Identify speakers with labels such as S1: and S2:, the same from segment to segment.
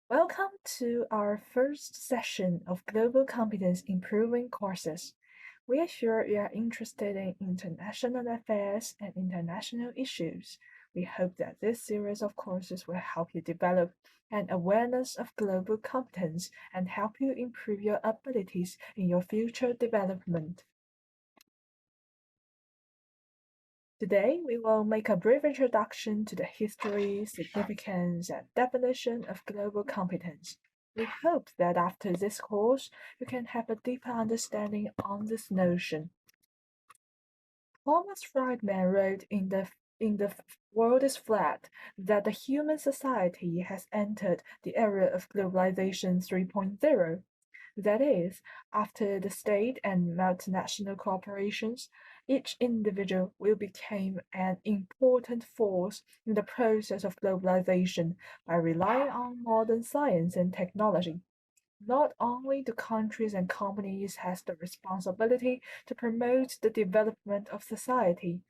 S1: Welcome to our first session of Global Competence Improving courses. We are sure you are interested in international affairs and international issues. We hope that this series of courses will help you develop an awareness of global competence and help you improve your abilities in your future development. Today, we will make a brief introduction to the history, significance, and definition of global competence. We hope that after this course, you can have a deeper understanding on this notion. Thomas Friedman wrote in the World is Flat that the human society has entered the era of globalization 3.0. That is, after the state and multinational corporations, each individual will become an important force in the process of globalization by relying on modern science and technology. Not only do countries and companies has the responsibility to promote the development of society,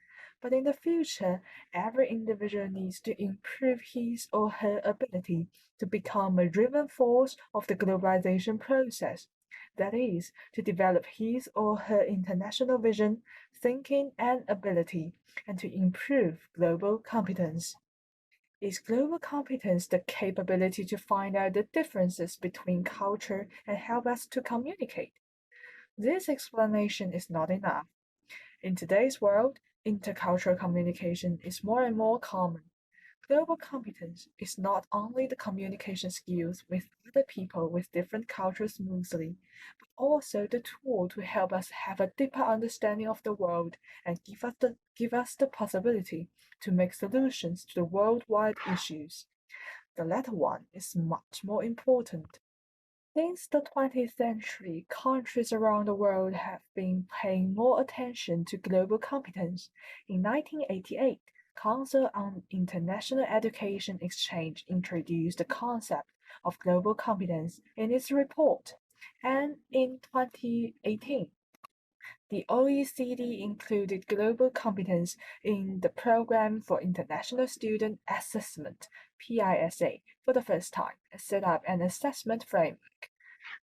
S1: but in the future, every individual needs to improve his or her ability to become a driven force of the globalization process. That is, to develop his or her international vision, thinking, and ability, and to improve global competence. Is global competence the capability to find out the differences between culture and help us to communicate? This explanation is not enough. In today's world, intercultural communication is more and more common. Global competence is not only the communication skills with other people with different cultures smoothly, but also the tool to help us have a deeper understanding of the world and give us the possibility to make solutions to the worldwide issues. The latter one is much more important. Since the 20th century, countries around the world have been paying more attention to global competence. In 1988, Council on International Education Exchange introduced the concept of global competence in its report, and in 2018, the OECD included global competence in the Program for International Student Assessment (PISA) for the first time and set up an assessment framework.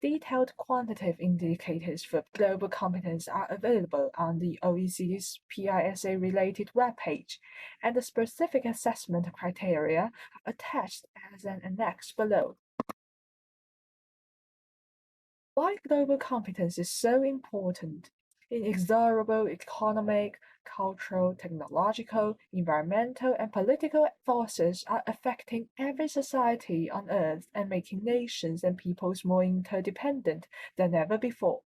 S1: Detailed quantitative indicators for global competence are available on the OECD's PISA-related webpage, and the specific assessment criteria are attached as an annex below. Why global competence is so important? Inexorable economic, cultural, technological, environmental, and political forces are affecting every society on Earth and making nations and peoples more interdependent than ever before.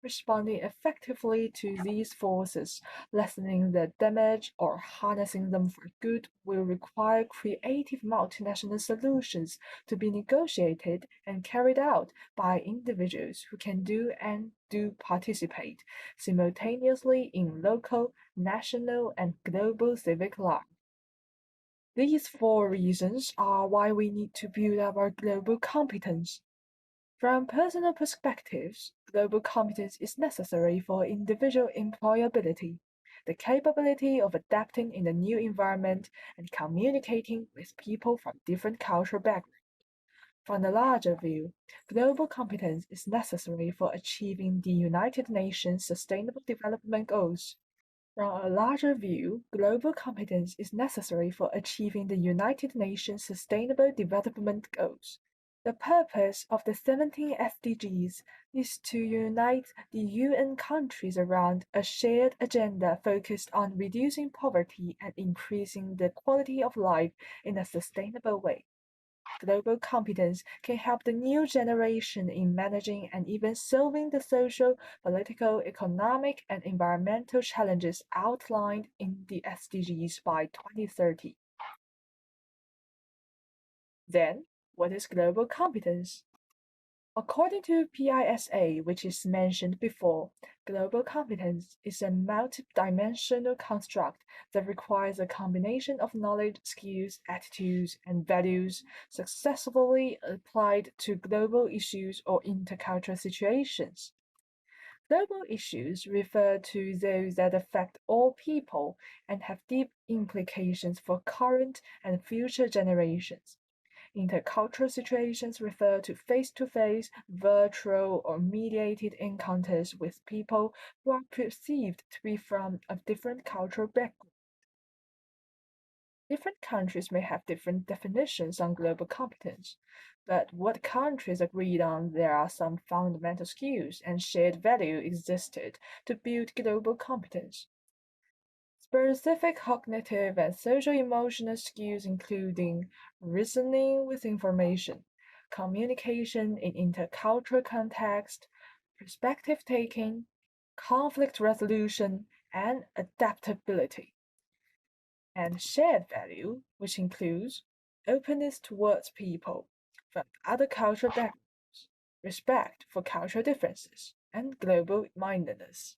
S1: Responding effectively to these forces, lessening their damage, or harnessing them for good will require creative multinational solutions to be negotiated and carried out by individuals who can do and do participate simultaneously in local, national, and global civic life. These four reasons are why we need to build up our global competence. From personal perspectives, global competence is necessary for individual employability, the capability of adapting in the new environment and communicating with people from different cultural backgrounds. From the larger view, global competence is necessary for achieving the United Nations Sustainable Development Goals. From a larger view, global competence is necessary for achieving the United Nations Sustainable Development Goals. The purpose of the 17 SDGs is to unite the UN countries around a shared agenda focused on reducing poverty and increasing the quality of life in a sustainable way. Global competence can help the new generation in managing and even solving the social, political, economic, and environmental challenges outlined in the SDGs by 2030. Then, what is global competence? According to PISA, which is mentioned before, global competence is a multidimensional construct that requires a combination of knowledge, skills, attitudes, and values successfully applied to global issues or intercultural situations. Global issues refer to those that affect all people and have deep implications for current and future generations. Intercultural situations refer to face-to-face, virtual, or mediated encounters with people who are perceived to be from a different cultural background. Different countries may have different definitions on global competence, but what countries agreed on there are some fundamental skills and shared value existed to build global competence. Specific cognitive and social emotional skills including reasoning with information, communication in intercultural context, perspective taking, conflict resolution, and adaptability. And shared value, which includes openness towards people from other cultural backgrounds, respect for cultural differences, and global mindedness.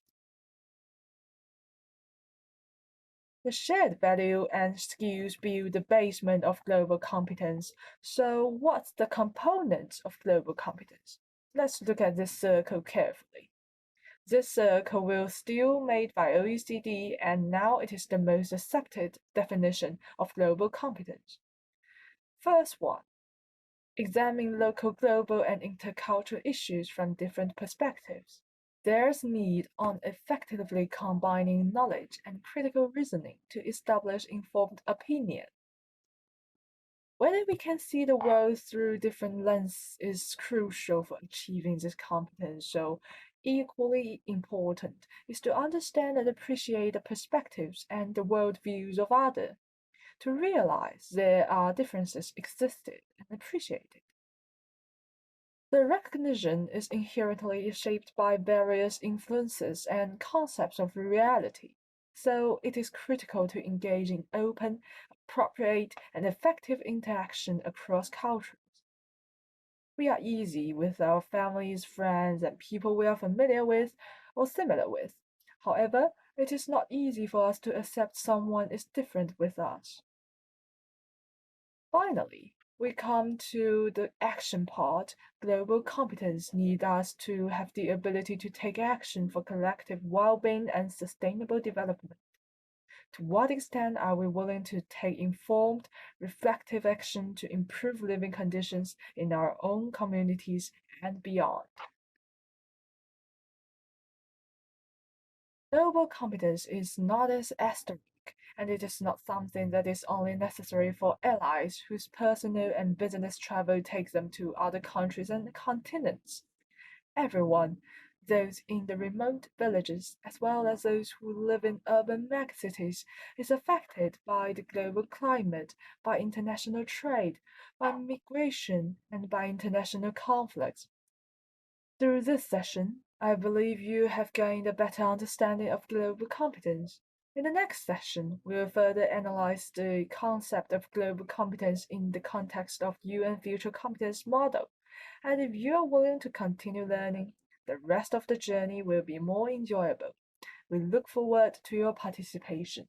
S1: The shared value and skills build the basement of global competence. So, what's the components of global competence? Let's look at this circle carefully. This circle was still made by OECD, and now it is the most accepted definition of global competence. First one, examine local, global, and intercultural issues from different perspectives. There's need on effectively combining knowledge and critical reasoning to establish informed opinion. Whether we can see the world through different lenses is crucial for achieving this competence, so equally important is to understand and appreciate the perspectives and the worldviews of others, to realize there are differences existed and appreciated. The recognition is inherently shaped by various influences and concepts of reality, so it is critical to engage in open, appropriate, and effective interaction across cultures. We are easy with our families, friends, and people we are familiar with or similar with. However, it is not easy for us to accept someone is different with us. Finally, we come to the action part. Global competence needs us to have the ability to take action for collective well-being and sustainable development. To what extent are we willing to take informed, reflective action to improve living conditions in our own communities and beyond? Global competence is not as asterisk, and it is not something that is only necessary for allies whose personal and business travel takes them to other countries and continents. Everyone, those in the remote villages as well as those who live in urban megacities, is affected by the global climate, by international trade, by migration, and by international conflicts. Through this session, I believe you have gained a better understanding of global competence. In the next session, we will further analyze the concept of global competence in the context of UN Future Competence Model. And if you are willing to continue learning, the rest of the journey will be more enjoyable. We look forward to your participation.